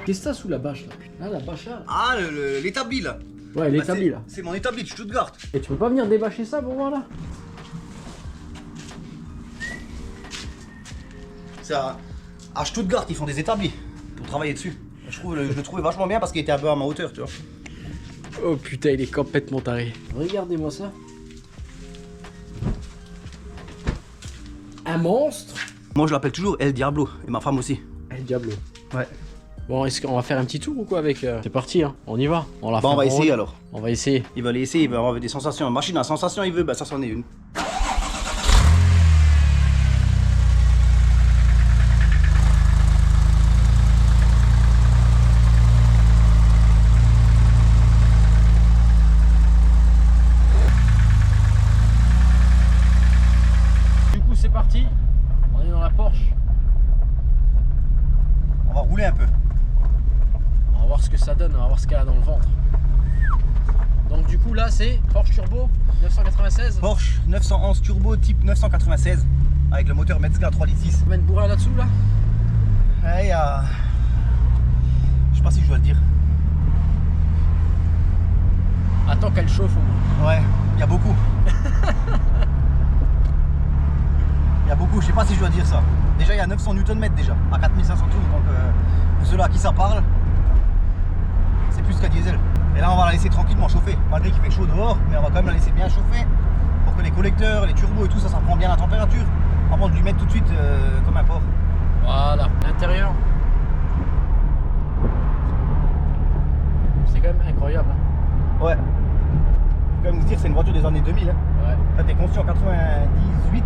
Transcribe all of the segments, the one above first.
Qu'est-ce que t'as sous la bâche là? Ah, la bâche là. Ah, l'établi là. Ouais, l'établi là. C'est mon établi de Stuttgart. Et tu peux pas venir débâcher ça pour voir là? C'est à Stuttgart, ils font des établis pour travailler dessus. Je le trouvais vachement bien parce qu'il était un peu à ma hauteur, tu vois. Oh putain, il est complètement taré. Regardez-moi ça. Un monstre. Moi je l'appelle toujours El Diablo et ma femme aussi. El Diablo. Ouais. Bon, est-ce qu'on va faire un petit tour ou quoi avec C'est parti, hein. On y va. On on va essayer alors. On va essayer. Il va aller essayer, il va avoir des sensations. Machine à sensations, il veut, bah ça c'en est une. C'est parti, on est dans la Porsche. On va rouler un peu. On va voir ce que ça donne, on va voir ce qu'elle a dans le ventre. Donc du coup là c'est Porsche Turbo 996. Porsche 911 Turbo type 996 avec le moteur Metzger 3,6 litres. Combien de bourrin là-dessous là? Ouais, je sais pas si je dois le dire. Attends qu'elle chauffe au moins. Ouais, il y a beaucoup. Il y a beaucoup, je sais pas si je dois dire ça. Déjà il y a 900 Nm déjà, à 4500 tours, donc pour ceux-là à qui ça parle, c'est plus qu'un diesel. Et là on va la laisser tranquillement chauffer, malgré qu'il fait chaud dehors, mais on va quand même la laisser bien chauffer pour que les collecteurs, les turbos et tout ça, ça prend bien la température, avant de lui mettre tout de suite comme un porc. Voilà, l'intérieur. C'est quand même incroyable. Hein. Ouais. Faut quand même vous dire c'est une voiture des années 2000. Hein. Ouais. Elle a été conçue en 98.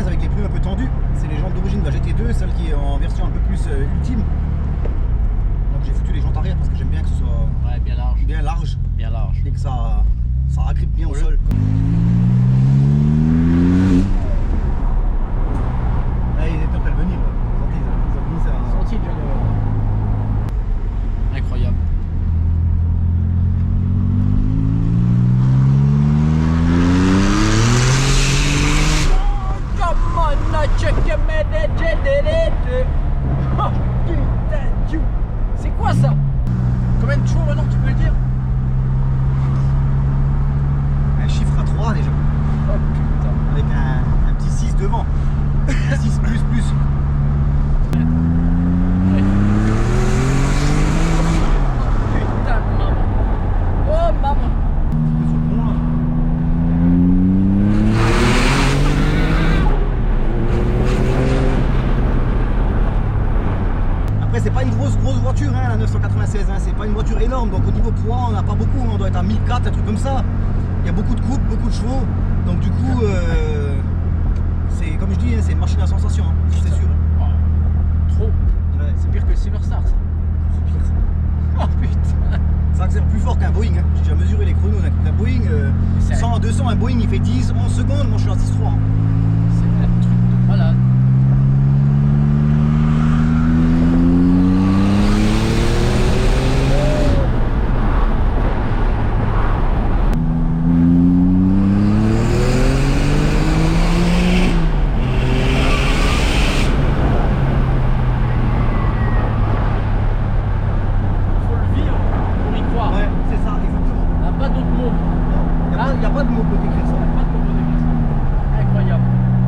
Avec les pneus un peu tendus, c'est les jantes d'origine de la GT2, celle qui est en version un peu plus ultime. Donc j'ai foutu les jantes arrière parce que j'aime bien que ce soit bien large. Bien large. Et que ça agrippe bien au sol. Là, il est temps de venir. Ils ont mis ça. Senti incroyable. Oh putain, c'est quoi ça? Combien de tours maintenant, tu peux le dire? Un chiffre à 3 déjà. Oh putain. Avec un petit 6 devant. Un 6 plus. Putain, maman. Oh maman. C'est pas une grosse voiture hein, la 996, hein. C'est pas une voiture énorme, donc au niveau poids on n'a pas beaucoup, on doit être à 1004, un truc comme ça. Il y a beaucoup de coupes, beaucoup de chevaux, donc du coup c'est comme je dis, hein, c'est une machine à sensation, hein, c'est sûr. Trop. Ouais. C'est pire que le Silverstar ça. C'est pire ça. Oh putain. Ça accélère plus fort qu'un Boeing, hein. J'ai déjà mesuré les chronos d'un Boeing, 100 à 200, un Boeing il fait 10, 11 secondes, moi je suis à 6,3. Hein. C'est un truc de malade.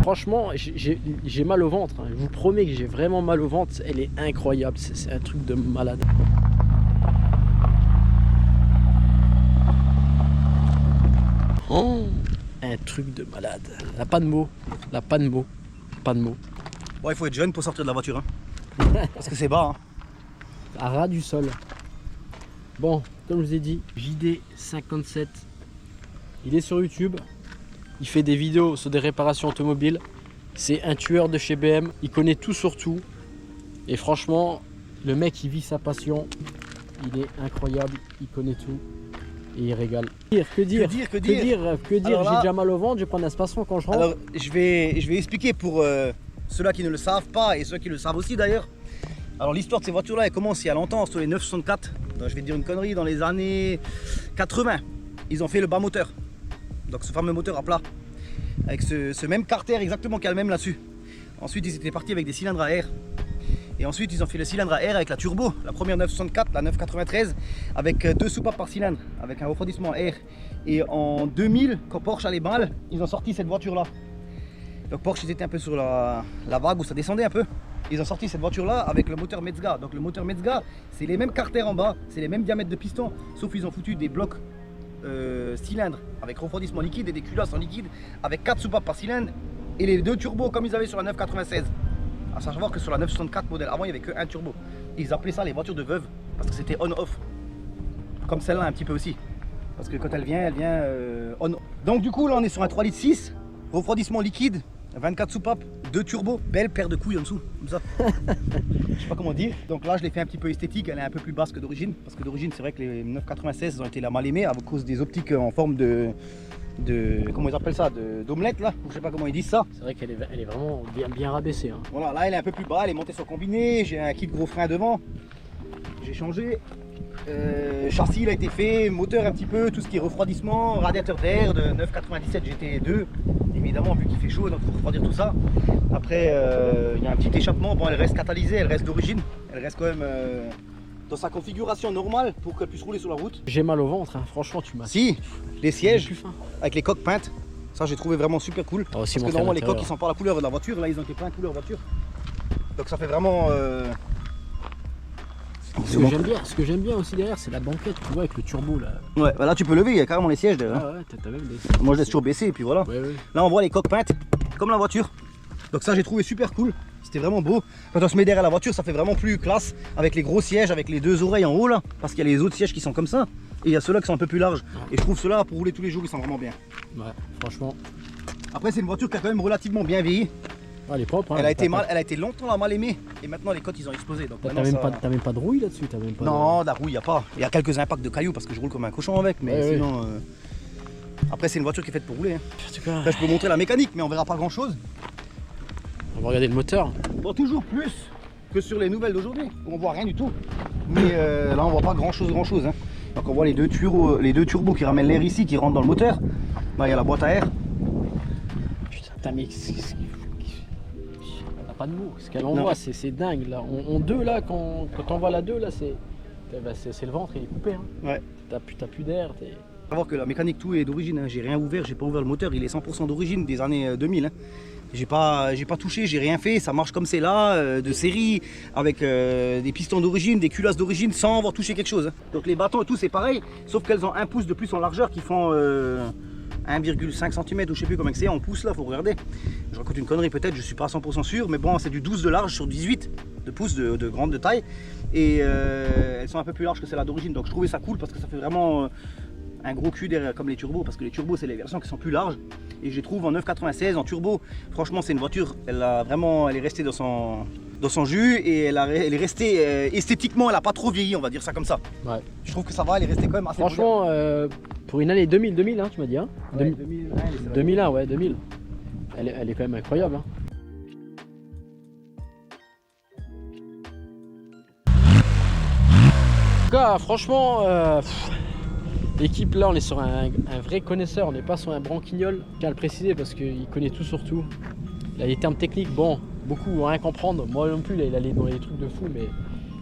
Franchement, j'ai mal au ventre. Hein. Je vous promets que j'ai vraiment mal au ventre. Elle est incroyable. C'est un truc de malade. Oh, un truc de malade. Là, pas de mots. Là, pas de mots. Pas de mots. Ouais, il faut être jeune pour sortir de la voiture. Hein. Parce que c'est bas. Hein. À ras du sol. Bon, comme je vous ai dit, JD57. Il est sur YouTube. Il fait des vidéos sur des réparations automobiles. C'est un tueur de chez BM. Il connaît tout sur tout. Et franchement, le mec, il vit sa passion. Il est incroyable. Il connaît tout. Et il régale. Que dire Que dire J'ai déjà mal au ventre. Je vais prendre un spasson quand je rentre. Alors, je vais expliquer pour ceux-là qui ne le savent pas et ceux qui le savent aussi d'ailleurs. Alors l'histoire de ces voitures-là, elle commence il y a longtemps, sur les 964. Donc, je vais te dire une connerie, dans les années 80, ils ont fait le bas moteur. Donc ce fameux moteur à plat, avec ce même carter exactement qui a le même là-dessus. Ensuite ils étaient partis avec des cylindres à air. Et ensuite ils ont fait le cylindre à air avec la turbo, la première 964, la 993, avec 2 soupapes par cylindre, avec un refroidissement à air. Et en 2000, quand Porsche allait mal, ils ont sorti cette voiture-là. Donc Porsche ils étaient un peu sur la vague où ça descendait un peu. Ils ont sorti cette voiture-là avec le moteur Mezga. Donc le moteur Mezga, c'est les mêmes carters en bas, c'est les mêmes diamètres de piston, sauf qu'ils ont foutu des blocs cylindres avec refroidissement liquide et des culasses en liquide avec 4 soupapes par cylindre et les 2 turbos comme ils avaient sur la 996. À savoir que sur la 964 modèle avant, il n'y avait qu'un turbo. Ils appelaient ça les voitures de veuve parce que c'était on-off. Comme celle-là un petit peu aussi. Parce que quand elle vient on. Donc du coup là on est sur un 3 litres 6, refroidissement liquide, 24 soupapes, 2 turbos, belle paire de couilles en dessous, comme ça. Je sais pas comment dire. Donc là je l'ai fait un petit peu esthétique, elle est un peu plus basse que d'origine. Parce que d'origine c'est vrai que les 996 ont été la mal aimées à cause des optiques en forme de comment ils appellent ça, d'omelette là, je sais pas comment ils disent ça. C'est vrai qu'elle est vraiment bien rabaissée. Hein. Voilà, là elle est un peu plus bas, elle est montée sur combiné, j'ai un kit gros frein devant, j'ai changé. Châssis il a été fait, moteur un petit peu, tout ce qui est refroidissement, radiateur d'air de 997 GT2, évidemment vu qu'il fait chaud donc il faut refroidir tout ça. Après il y a un petit échappement, bon elle reste catalysée, elle reste d'origine, elle reste quand même dans sa configuration normale pour qu'elle puisse rouler sur la route. J'ai mal au ventre, hein. Franchement tu m'as... Si, les sièges avec les coques peintes, ça j'ai trouvé vraiment super cool. Aussi parce que normalement les coques ils sont pas la couleur de la voiture, là ils ont été peints couleur voiture. Donc ça fait vraiment... Ce que j'aime bien aussi derrière, c'est la banquette, tu vois, avec le turbo là. Ouais, bah là tu peux lever, il y a carrément les sièges derrière. Ah ouais, t'as même des... Moi je laisse toujours baisser et puis voilà. Ouais. Là on voit les coques peintes, comme la voiture. Donc ça j'ai trouvé super cool, c'était vraiment beau. Quand on se met derrière la voiture, ça fait vraiment plus classe, avec les gros sièges, avec les 2 oreilles en haut là. Parce qu'il y a les autres sièges qui sont comme ça, et il y a ceux-là qui sont un peu plus larges. Et je trouve ceux-là pour rouler tous les jours, ils sont vraiment bien. Ouais, franchement. Après c'est une voiture qui a quand même relativement bien vieilli. Ah, elle est propre, hein, elle a été longtemps mal aimée et maintenant les côtes ils ont explosé. T'as même pas de rouille là-dessus? Non, de la rouille il n'y a pas. Il y a quelques impacts de cailloux parce que je roule comme un cochon avec, mais sinon... Après c'est une voiture qui est faite pour rouler. Hein. En tout cas... Là je peux montrer la mécanique mais on verra pas grand chose. On va regarder le moteur. Bon, toujours plus que sur les nouvelles d'aujourd'hui où on voit rien du tout. Mais là on voit pas grand chose. Hein. Donc on voit les deux turbos qui ramènent l'air ici, qui rentrent dans le moteur. Là il y a la boîte à air. Putain mais... Pas de mots, ce qu'elle envoie c'est dingue là. On 2 là, quand on voit la 2 là, c'est le ventre, il est coupé. Hein. Ouais. T'as plus d'air. Faut savoir que la mécanique tout est d'origine, hein. J'ai rien ouvert, j'ai pas ouvert le moteur, il est 100% d'origine des années 2000. Hein. J'ai pas touché, j'ai rien fait, ça marche comme c'est là, de série, avec des pistons d'origine, des culasses d'origine, sans avoir touché quelque chose. Hein. Donc les bâtons et tout c'est pareil, sauf qu'elles ont un pouce de plus en largeur qui font 1,5 cm ou je sais plus comment c'est en pouces là, faut regarder. Je raconte une connerie peut-être, je suis pas à 100% sûr, mais bon c'est du 12 de large sur 18 de pouces de grande de taille. Et elles sont un peu plus larges que celles-là d'origine, donc je trouvais ça cool parce que ça fait vraiment un gros cul derrière comme les turbos, parce que les turbos c'est les versions qui sont plus larges. Et je les trouve en 996 en turbo, franchement c'est une voiture, elle est restée dans son jus et elle est restée esthétiquement, elle a pas trop vieilli, on va dire ça comme ça. Ouais. Je trouve que ça va, elle est restée quand même assez... Franchement, pour une année 2000 hein, tu m'as dit hein, ouais, 2001, ouais 2000. Elle est quand même incroyable. Hein. En tout cas, franchement, l'équipe là, on est sur un vrai connaisseur, on n'est pas sur un branquignol. Je tiens à le préciser parce qu'il connaît tout sur tout. Il a des termes techniques, bon, beaucoup vont rien comprendre. Moi non plus, là, il allait dans les trucs de fou, mais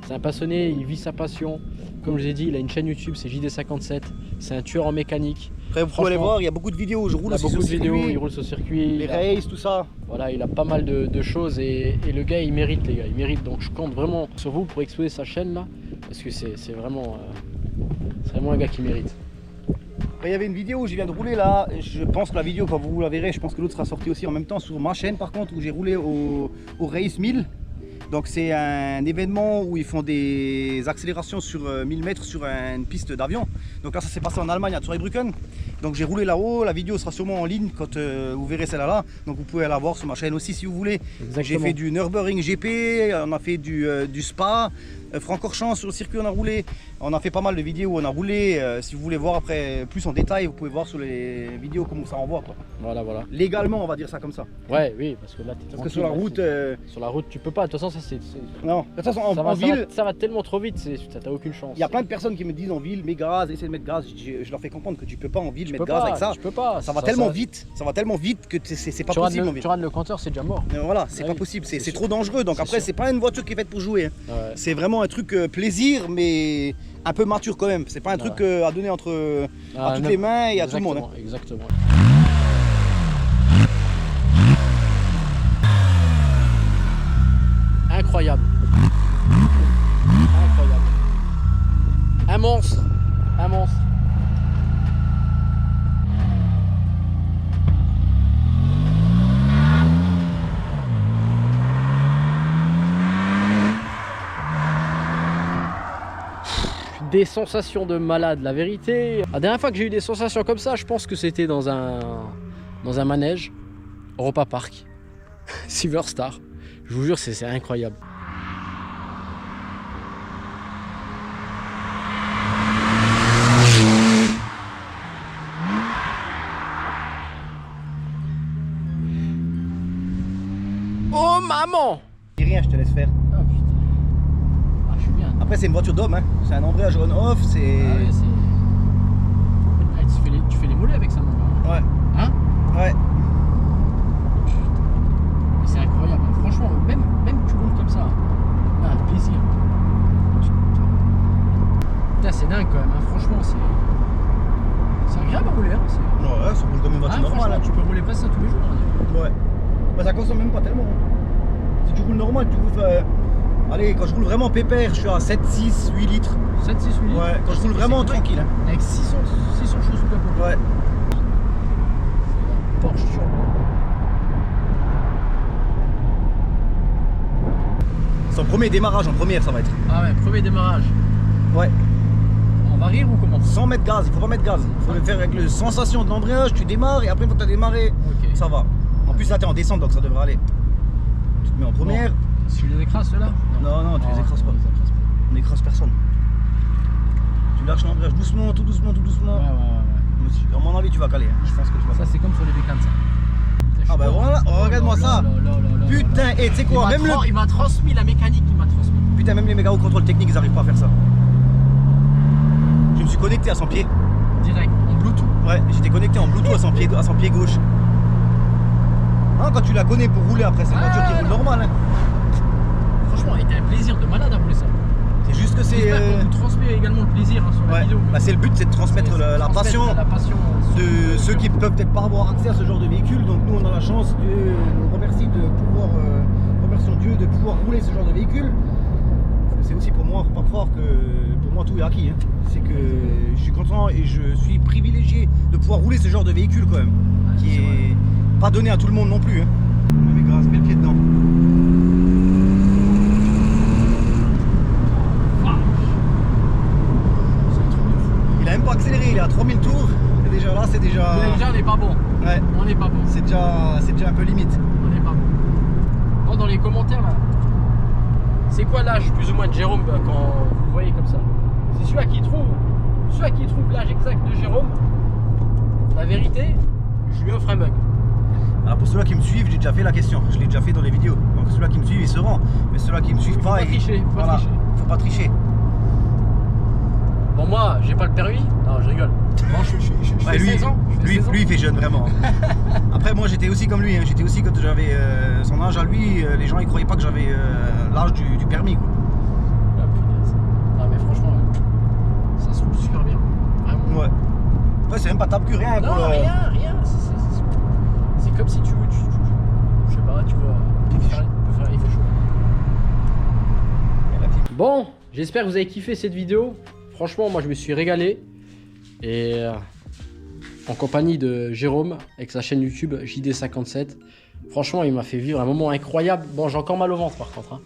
c'est un passionné, il vit sa passion. Comme je vous ai dit, il a une chaîne YouTube, c'est JD57. C'est un tueur en mécanique. Après, vous pouvez aller voir, il y a beaucoup de vidéos où je roule sur circuit. Il roule sur circuit. Les races, tout ça. Voilà, il a pas mal de choses et le gars, il mérite, les gars. Il mérite. Donc, je compte vraiment sur vous pour exposer sa chaîne là. Parce que c'est vraiment un gars qui mérite. Il y avait une vidéo où je viens de rouler là, je pense que la vidéo quand vous la verrez, je pense que l'autre sera sortie aussi en même temps sur ma chaîne par contre, où j'ai roulé au Race 1000. Donc c'est un événement où ils font des accélérations sur 1000 mètres sur une piste d'avion. Donc là ça s'est passé en Allemagne à Zweibrücken. Donc j'ai roulé là-haut, la vidéo sera sûrement en ligne quand vous verrez celle-là. Donc vous pouvez la voir sur ma chaîne aussi si vous voulez. J'ai fait du Nürburgring GP, on a fait du Spa, Francorchamps sur le circuit on a roulé. On a fait pas mal de vidéos où on a roulé. Si vous voulez voir après plus en détail, vous pouvez voir sur les vidéos comment ça envoie quoi. Voilà. Légalement on va dire ça comme ça. Ouais, oui, parce que là t'es Parce que sur la route... Sur la route tu peux pas, de toute façon ça c'est... Non, de toute façon en ville... Ça va tellement trop vite, t'as aucune chance. Il y a plein de personnes qui me disent en ville, mets gaz, essaie de mettre gaz. Je leur fais comprendre que tu peux pas en ville mettre gaz avec ça. Tu peux pas. Ça va tellement vite que c'est pas possible en ville. Tu rates le compteur, c'est déjà mort. Voilà, c'est pas possible, c'est trop dangereux. Donc après, c'est pas une voiture qui est faite pour jouer. Hein. Ouais. C'est vraiment un truc plaisir, mais un peu mature quand même. C'est pas un truc à donner à toutes les mains et à tout le monde. Hein. Exactement. Incroyable. Incroyable. Un monstre. Un monstre. Des sensations de malade, la vérité. La dernière fois que j'ai eu des sensations comme ça, je pense que c'était dans un manège, Europa Park, Silver Star. Je vous jure, c'est incroyable. Oh maman! Dis rien, je te laisse faire. Oh putain. Ah, je suis bien. Après, c'est une voiture d'homme, hein. C'est un embrayage on-off, c'est... Ah ouais, c'est... Ah, tu fais les mollets avec ça, mon gars. Ouais. Hein? Ouais. C'est incroyable, franchement, même tu roules comme ça, ah, plaisir. Putain, c'est dingue quand même, hein. Franchement, c'est agréable à rouler. Hein. Ouais, ça roule comme une voiture normale. Hein. Tu peux rouler pas ça tous les jours. Hein. Ouais. Bah, ça consomme même pas tellement. Si tu roules normal, tu roules... Allez, quand je roule vraiment pépère, je suis à 7, 6, 8 litres. 7, 6, 8 litres. Ouais, quand je roule vraiment tranquille. Hein. Avec 600 choses sous capot. Ouais. Porsche Turbo. Son premier démarrage en première, ça va être. Ah ouais, premier démarrage. Ouais. On va rire ou comment? Sans mettre gaz, il faut pas mettre gaz. Il faut le faire avec la sensation de l'embrayage, tu démarres et après, une fois que tu as démarré, okay. Ça va. En plus, là, tu es en descente, donc ça devrait aller. Tu te mets en première. Bon. Si je les écrase, ceux-là? Non, tu les écrases pas. On n'écrase personne. Tu lâches l'embrayage doucement, tout doucement. Ouais. À mon avis, tu vas caler. Hein. Je pense que tu vas caler. Ça, c'est comme sur les bécanes, ça. Ah bah voilà, oh, regarde-moi ça. Putain, et tu sais quoi, même il m'a transmis la mécanique, Putain, même les méga au contrôle technique, ils arrivent pas à faire ça. Je me suis connecté à son pied. Direct, en Bluetooth. Ouais, j'étais connecté en Bluetooth à son pied gauche. Hein, quand tu la connais pour rouler après, c'est une voiture qui roule normal. Hein. Franchement, il était un plaisir de malade à rouler ça. C'est juste que c'est... J'espère qu'on vous transmet également le plaisir hein, sur la vidéo. Bah, c'est le but, c'est de transmettre la passion de ceux qui ne peuvent peut-être pas avoir accès à ce genre de véhicule. Donc nous, on a la chance, on remercie de pouvoir, remercions Dieu de pouvoir rouler ce genre de véhicule. C'est aussi pour moi, faut pas croire que pour moi tout est acquis. Hein. C'est que je suis content et je suis privilégié de pouvoir rouler ce genre de véhicule quand même. Qui est pas donné à tout le monde non plus. Hein. Mais grâce, mets le pied dedans. Il a même pas accéléré, il est à 3000 tours. Et déjà là, c'est déjà... Déjà, on n'est pas bon. Ouais. On n'est pas bon. C'est déjà un peu limite. On n'est pas bon. Oh, dans les commentaires là, c'est quoi l'âge plus ou moins de Jérôme quand vous le voyez comme ça? C'est celui qui trouve l'âge exact de Jérôme. La vérité, je lui offre un bug. Alors pour ceux-là qui me suivent, j'ai déjà fait la question. Je l'ai déjà fait dans les vidéos. Donc ceux-là qui me suivent, ils seront. Mais ceux-là qui me suivent pas, faut pas tricher. Bon, moi, j'ai pas le permis. Non, je rigole. Bon, je fais 16 ans. Lui, il fait jeune, vraiment. Après, moi, j'étais aussi comme lui. Hein. J'étais aussi, quand j'avais son âge à lui, les gens, ils croyaient pas que j'avais l'âge du permis. Quoi. Ah, punaise. Non, mais franchement, ça se roule super bien. Vraiment. Ouais. Ouais, c'est même pas tape que rien. Non, rien. C'est comme si tu je sais pas, tu veux faire il fait chaud. Bon, j'espère que vous avez kiffé cette vidéo. Franchement, moi je me suis régalé. Et en compagnie de Jérôme, avec sa chaîne YouTube JD57. Franchement, il m'a fait vivre un moment incroyable. Bon, j'ai encore mal au ventre par contre. Hein.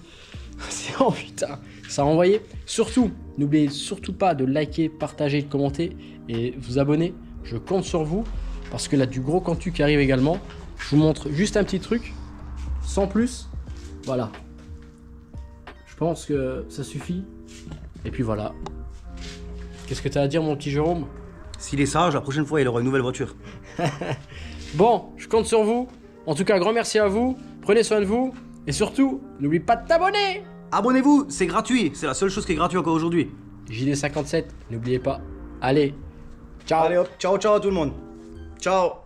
Oh putain, ça a envoyé. Surtout, n'oubliez surtout pas de liker, partager, de commenter et vous abonner Je compte sur vous parce que là, du gros contenu qui arrive également. Je vous montre juste un petit truc, sans plus. Voilà. Je pense que ça suffit. Et puis voilà. Qu'est-ce que tu as à dire, mon petit Jérôme? S'il est sage, la prochaine fois, il aura une nouvelle voiture. Bon, je compte sur vous. En tout cas, grand merci à vous. Prenez soin de vous. Et surtout, n'oublie pas de t'abonner. Abonnez-vous, c'est gratuit. C'est la seule chose qui est gratuite encore aujourd'hui. JD57, n'oubliez pas. Allez, ciao. Allez hop, ciao ciao à tout le monde. Ciao.